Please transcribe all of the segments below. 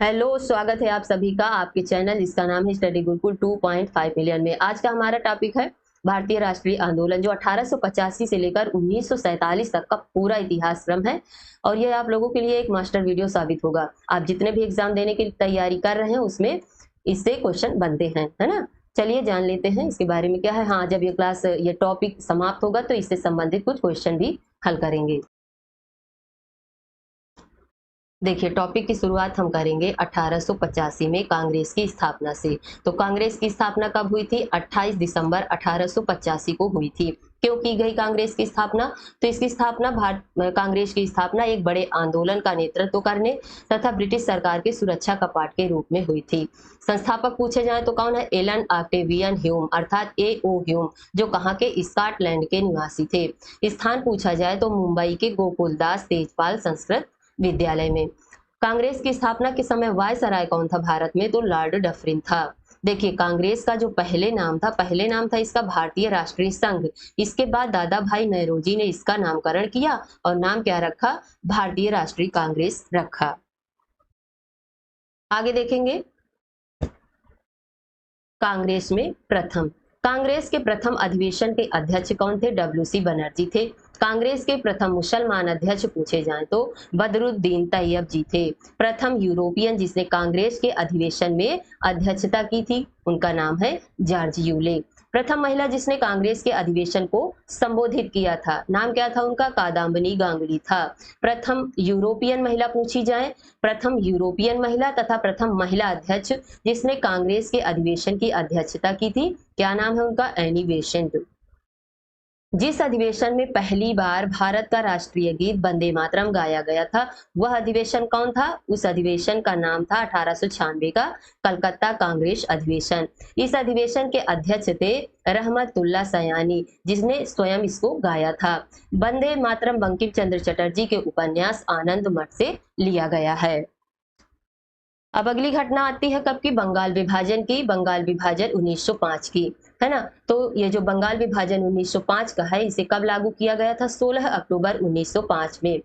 Hello, स्वागत है आप सभी का आपके चैनल जिसका नाम है स्टडी गुरुकुल 2.5 मिलियन में। आज का हमारा टॉपिक है भारतीय राष्ट्रीय आंदोलन, जो 1885 से लेकर 1947 तक का पूरा इतिहास क्रम है। और ये आप लोगों के लिए एक मास्टर वीडियो साबित होगा। आप जितने भी एग्जाम देने की तैयारी कर रहे हैं उसमें इससे क्वेश्चन बनते हैं, है ना। चलिए जान लेते हैं इसके बारे में क्या है। हाँ, जब ये टॉपिक समाप्त होगा तो इससे संबंधित कुछ क्वेश्चन भी हल करेंगे। देखिए, टॉपिक की शुरुआत हम करेंगे 1885 में कांग्रेस की स्थापना से। तो कांग्रेस की स्थापना कब हुई थी? 28 दिसंबर 1885 को हुई थी। क्यों की गई कांग्रेस की स्थापना? तो इसकी स्थापना कांग्रेस की स्थापना एक बड़े आंदोलन का नेतृत्व करने तथा ब्रिटिश सरकार के सुरक्षा कपाट के रूप में हुई थी। संस्थापक पूछे जाए तो कौन है? एलन ऑक्टेवियन ह्यूम अर्थात A.O. ह्यूम, जो कहाँ के? स्कॉटलैंड के निवासी थे। स्थान पूछा जाए तो मुंबई के गोकुलदास तेजपाल संस्कृत विद्यालय में। कांग्रेस की स्थापना के समय वायसराय कौन था भारत में? तो लॉर्ड डफरिन था। देखिए, कांग्रेस का जो पहले नाम था इसका भारतीय राष्ट्रीय संघ। इसके बाद दादा भाई नौरोजी ने इसका नामकरण किया और नाम क्या रखा? भारतीय राष्ट्रीय कांग्रेस रखा। आगे देखेंगे, कांग्रेस में प्रथम कांग्रेस के प्रथम अधिवेशन के अध्यक्ष कौन थे? WC बनर्जी थे। कांग्रेस के प्रथम मुसलमान अध्यक्ष पूछे जाएं तो बदरुद्दीन तैयब जी थे। प्रथम यूरोपियन जिसने कांग्रेस के अधिवेशन में अध्यक्षता की थी, उनका नाम है जॉर्ज यूले। प्रथम महिला जिसने कांग्रेस के अधिवेशन को संबोधित किया था, नाम क्या था उनका? कादम्बिनी गांगुली था। प्रथम यूरोपियन महिला पूछी जाए, प्रथम यूरोपियन महिला तथा प्रथम महिला अध्यक्ष जिसने कांग्रेस के अधिवेशन की अध्यक्षता की थी, क्या नाम है उनका? Annie Besant. जिस अधिवेशन में पहली बार भारत का राष्ट्रीय गीत वंदे मातरम गाया गया था, वह अधिवेशन कौन था? उस अधिवेशन का नाम था 1896 का कलकत्ता कांग्रेस अधिवेशन। इस अधिवेशन के अध्यक्ष थे रहमतुल्लाह सयानी, जिसने स्वयं इसको गाया था। वंदे मातरम बंकिम चंद्र चटर्जी के उपन्यास आनंद मठ से लिया गया है। अब अगली घटना आती है कब की? बंगाल विभाजन की। बंगाल विभाजन 1905 की, है ना। तो ये जो बंगाल विभाजन 1905 का है, इसे कब लागू किया गया था? 16 अक्टूबर 1905 में।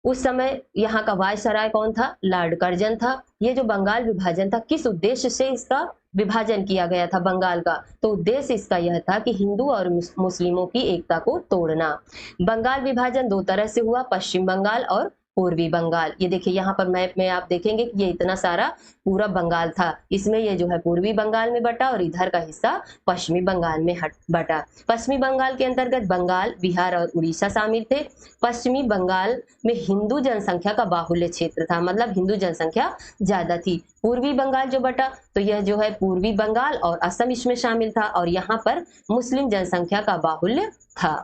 उस समय यहाँ का वायसराय कौन था? लॉर्ड कर्जन था। ये जो बंगाल विभाजन था, किस उद्देश्य से इसका विभाजन किया गया था बंगाल का? तो उद्देश्य इसका यह था कि हिंदू और मुस्लिमों की एकता को तोड़ना। बंगाल विभाजन दो तरह से हुआ, पश्चिम बंगाल और पूर्वी बंगाल। ये देखिए, यहाँ पर मैप में आप देखेंगे कि ये इतना सारा पूरा बंगाल था, इसमें ये जो है पूर्वी बंगाल में बटा और इधर का हिस्सा पश्चिमी बंगाल में बटा। पश्चिमी बंगाल के अंतर्गत बंगाल, बिहार और उड़ीसा शामिल थे। पश्चिमी बंगाल में हिंदू जनसंख्या का बाहुल्य क्षेत्र था, मतलब हिंदू जनसंख्या ज्यादा थी। पूर्वी बंगाल जो बटा, तो यह जो है पूर्वी बंगाल और असम इसमें शामिल था, और यहाँ पर मुस्लिम जनसंख्या का बाहुल्य था।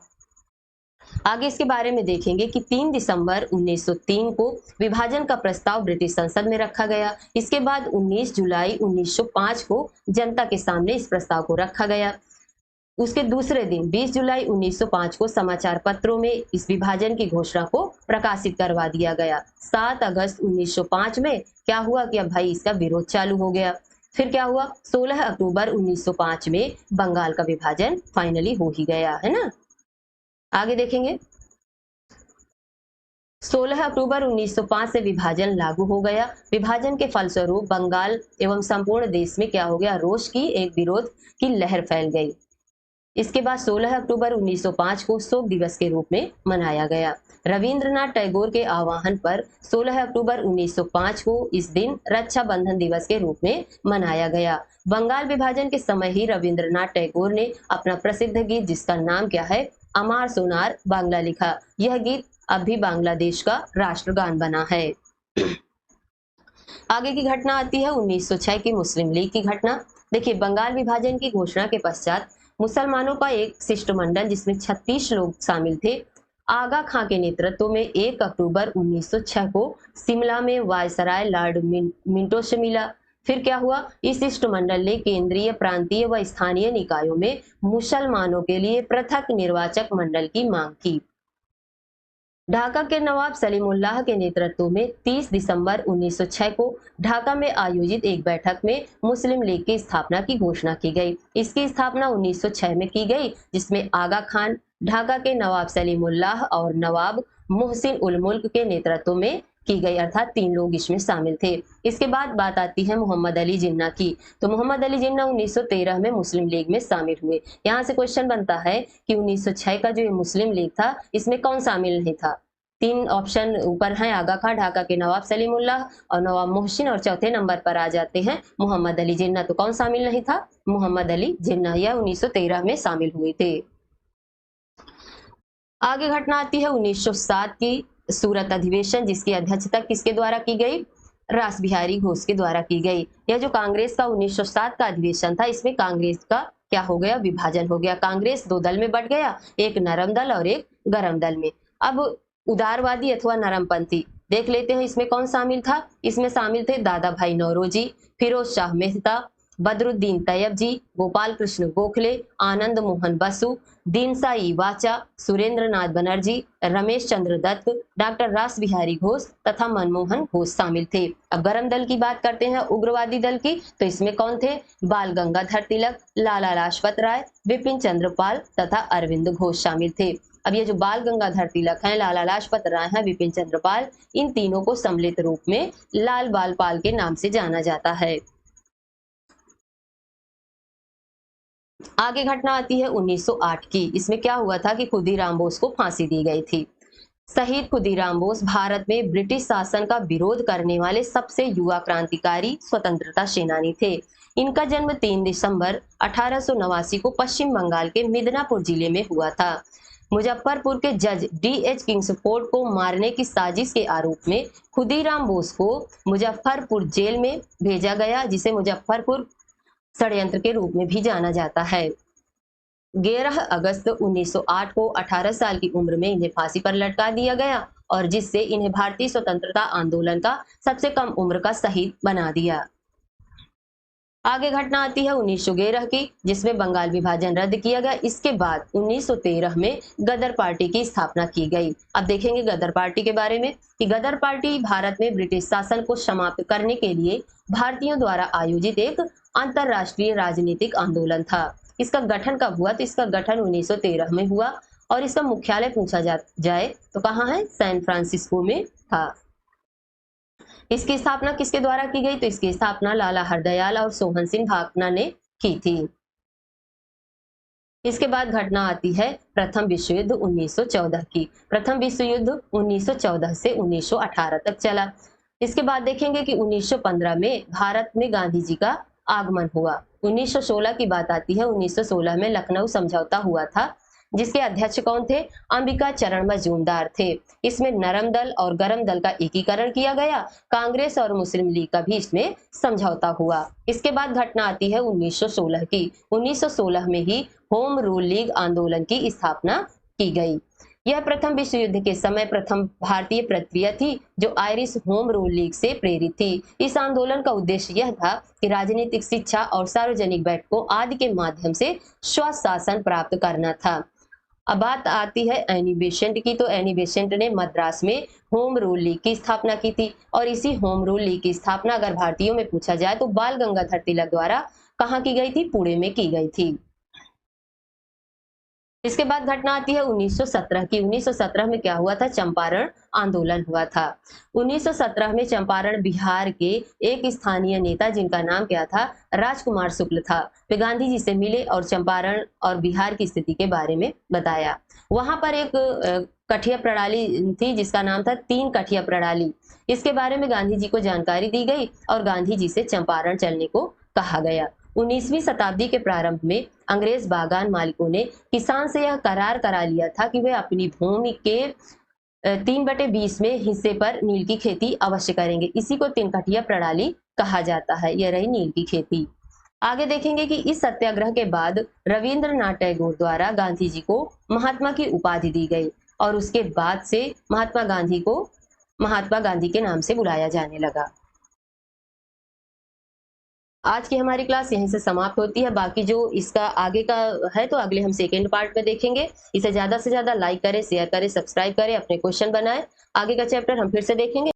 आगे इसके बारे में देखेंगे कि 3 दिसंबर 1903 को विभाजन का प्रस्ताव ब्रिटिश संसद में रखा गया। इसके बाद 19 जुलाई 1905 को जनता के सामने इस प्रस्ताव को रखा गया। उसके दूसरे दिन 20 जुलाई 1905 को समाचार पत्रों में इस विभाजन की घोषणा को प्रकाशित करवा दिया गया। 7 अगस्त 1905 में क्या हुआ कि अब भाई इसका विरोध चालू हो गया। फिर क्या हुआ? 16 अक्टूबर 1905 में बंगाल का विभाजन फाइनली हो ही गया, है ना। आगे देखेंगे, 16 अक्टूबर 1905 से विभाजन लागू हो गया। विभाजन के फलस्वरूप बंगाल एवं संपूर्ण देश में क्या हो गया? रोष की एक विरोध की लहर फैल गई। इसके बाद 16 अक्टूबर 1905 को शोक दिवस के रूप में मनाया गया। रविंद्रनाथ टैगोर के आह्वान पर 16 अक्टूबर 1905 को इस दिन रक्षा बंधन दिवस के रूप में मनाया गया। बंगाल विभाजन के समय ही रविंद्रनाथ टैगोर ने अपना प्रसिद्ध गीत, जिसका नाम क्या है? अमार सोनार बांग्ला, लिखा। यह गीत अब भी बांग्लादेश का राष्ट्रगान बना है। आगे की घटना आती है 1906 की मुस्लिम लीग की घटना। देखिए, बंगाल विभाजन की घोषणा के पश्चात मुसलमानों का एक शिष्टमंडल, जिसमें 36 लोग शामिल थे, आगा खां के नेतृत्व में 1 अक्टूबर 1906 को शिमला में वायसराय लॉर्ड मिंटो से मिला। फिर क्या हुआ? इस शिष्टमंडल ने केंद्रीय, प्रांतीय व स्थानीय निकायों में मुसलमानों के लिए पृथक निर्वाचक मंडल की मांग की। ढाका के नवाब सलीमुल्लाह के नेतृत्व में 30 दिसंबर 1906 को ढाका में आयोजित एक बैठक में मुस्लिम लीग की स्थापना की घोषणा की गई। इसकी स्थापना 1906 में की गई, जिसमें आगा खान, ढाका के नवाब सलीमुल्लाह और नवाब मोहसिन उल मुल्क के नेतृत्व में की गई, अर्थात 3 लोग इसमें शामिल थे। इसके बाद बात आती है मोहम्मद अली जिन्ना की। तो मोहम्मद अली जिन्ना 1913 में मुस्लिम लीग में शामिल हुए। यहाँ से क्वेश्चन बनता है कि 1906 का जो ये मुस्लिम लीग था, इसमें कौन शामिल नहीं था? 3 ऑप्शन ऊपर हैं, आगा खां, ढाका के नवाब सलीमुल्लाह और नवाब मोहसिन, और चौथे नंबर पर आ जाते हैं मोहम्मद अली जिन्ना। तो कौन शामिल नहीं था? मोहम्मद अली जिन्ना, यह 1913 में शामिल हुए थे। आगे घटना आती है 1907 की सूरत अधिवेशन, जिसकी अध्यक्षता किसके द्वारा की गई? रास बिहारी घोष के द्वारा की गई। यह जो कांग्रेस का 1907 का अधिवेशन था, इसमें कांग्रेस का क्या हो गया? विभाजन हो गया। कांग्रेस 2 दल में बट गया, एक नरम दल और एक गरम दल में। अब उदारवादी अथवा नरमपंथी देख लेते हैं, इसमें कौन शामिल था? इसमें शामिल थे दादा भाई नौरोजी, फिरोज शाह मेहता, बदरुद्दीन तैयब जी, गोपाल कृष्ण गोखले, आनंद मोहन बसु, दीनसाई वाचा, सुरेंद्र नाथ बनर्जी, रमेश चंद्र दत्त, डॉक्टर रास बिहारी घोष तथा मनमोहन घोष शामिल थे। अब गरम दल की बात करते हैं, उग्रवादी दल की, तो इसमें कौन थे? बाल गंगाधर तिलक, लाला लाजपत राय, विपिन चंद्र पाल तथा अरविंद घोष शामिल थे। अब ये जो बाल गंगाधर तिलक हैं, लाला लाजपत राय हैं, विपिन चंद्र पाल, इन तीनों को सम्मिलित रूप में लाल बाल पाल के नाम से जाना जाता है। आगे घटना आती है 1908 की। इसमें क्या हुआ था कि खुदीराम बोस को फांसी दी गई थी। शहीद खुदीराम बोस भारत में ब्रिटिश शासन का विरोध करने वाले सबसे युवा क्रांतिकारी स्वतंत्रता सेनानी थे। इनका जन्म 3 दिसंबर 1889 को पश्चिम बंगाल के मिदनापुर जिले में हुआ था। मुजफ्फरपुर के जज D.H. किंग्सफोर्ड को मारने की साजिश के आरोप में खुदीराम बोस को मुजफ्फरपुर जेल में भेजा गया, जिसे मुजफ्फरपुर षड्यंत्र के रूप में भी जाना जाता है। 11 अगस्त 1908 को 18 साल की उम्र में इन्हें फांसी पर लटका दिया गया, और जिससे इन्हें भारतीय स्वतंत्रता आंदोलन का सबसे कम उम्र का शहीद बना दिया। आगे घटना आती है 1911 की, जिसमें बंगाल विभाजन रद्द किया गया। इसके बाद 1913 में गदर पार्टी की स्थापना की गई। अब देखेंगे गदर पार्टी के बारे में कि गदर पार्टी भारत में ब्रिटिश शासन को समाप्त करने के लिए भारतीयों द्वारा आयोजित एक अंतरराष्ट्रीय राजनीतिक आंदोलन था। इसका गठन कब हुआ? तो इसका गठन 1913 में हुआ, और इसका मुख्यालय पूछा जाए तो कहाँ है? सैन फ्रांसिस्को में था। इसकी स्थापना किसके द्वारा की गई? तो इसकी स्थापना लाला हरदयाल और सोहन सिंह भाकना ने की थी। इसके बाद घटना आती है प्रथम विश्व युद्ध 1914 की। प्रथम विश्व युद्ध 1914 से 1918 तक चला। इसके बाद देखेंगे कि 1915 में भारत में गांधी जी का आगमन हुआ। 1916 की बात आती है। 1916 में लखनऊ समझौता हुआ था, जिसके अध्यक्ष कौन थे? अंबिका चरण मजूमदार थे। इसमें नरम दल और गरम दल का एकीकरण किया गया। कांग्रेस और मुस्लिम लीग का भी इसमें समझौता हुआ। इसके बाद घटना आती है 1916 की। 1916 में ही होम रूल लीग आंदोलन की स्थापना की गई। यह प्रथम विश्व युद्ध के समय प्रथम भारतीय प्रक्रिया थी, जो आयरिश होम रूल लीग से प्रेरित थी। इस आंदोलन का उद्देश्य यह था कि राजनीतिक शिक्षा और सार्वजनिक बैठकों आदि के माध्यम से स्वशासन प्राप्त करना था। अब बात आती है एनी बेसेंट की। तो एनी बेसेंट ने मद्रास में होम रूल लीग की स्थापना की थी, और इसी होम रूल लीग की स्थापना अगर भारतीयों में पूछा जाए तो बाल गंगाधर तिलक द्वारा कहाँ की गई थी? पुणे में की गई थी। इसके बाद घटना आती है 1917 की। 1917 में क्या हुआ था? चंपारण आंदोलन हुआ था। 1917 में चंपारण बिहार के एक स्थानीय नेता, जिनका नाम क्या था? राजकुमार शुक्ल था। वे गांधी जी से मिले और चंपारण और बिहार की स्थिति के बारे में बताया। वहां पर एक कठिया प्रणाली थी, जिसका नाम था 3 कठिया प्रणाली। इसके बारे में गांधी जी को जानकारी दी गई और गांधी जी से चंपारण चलने को कहा गया। 19वीं शताब्दी के प्रारंभ में अंग्रेज बागान मालिकों ने किसान से यह करार करा लिया था कि वे अपनी भूमि के 3/20 में हिस्से पर नील की खेती अवश्य करेंगे। इसी को 3 कठिया प्रणाली कहा जाता है। यह रही नील की खेती। आगे देखेंगे कि इस सत्याग्रह के बाद रविंद्रनाथ टैगोर द्वारा गांधी जी को महात्मा की उपाधि दी गई, और उसके बाद से महात्मा गांधी को महात्मा गांधी के नाम से बुलाया जाने लगा। आज की हमारी क्लास यहीं से समाप्त होती है। बाकी जो इसका आगे का है तो अगले हम सेकेंड पार्ट में देखेंगे। इसे ज्यादा से ज्यादा लाइक करें, शेयर करें, सब्सक्राइब करें, अपने क्वेश्चन बनाएं। आगे का चैप्टर हम फिर से देखेंगे।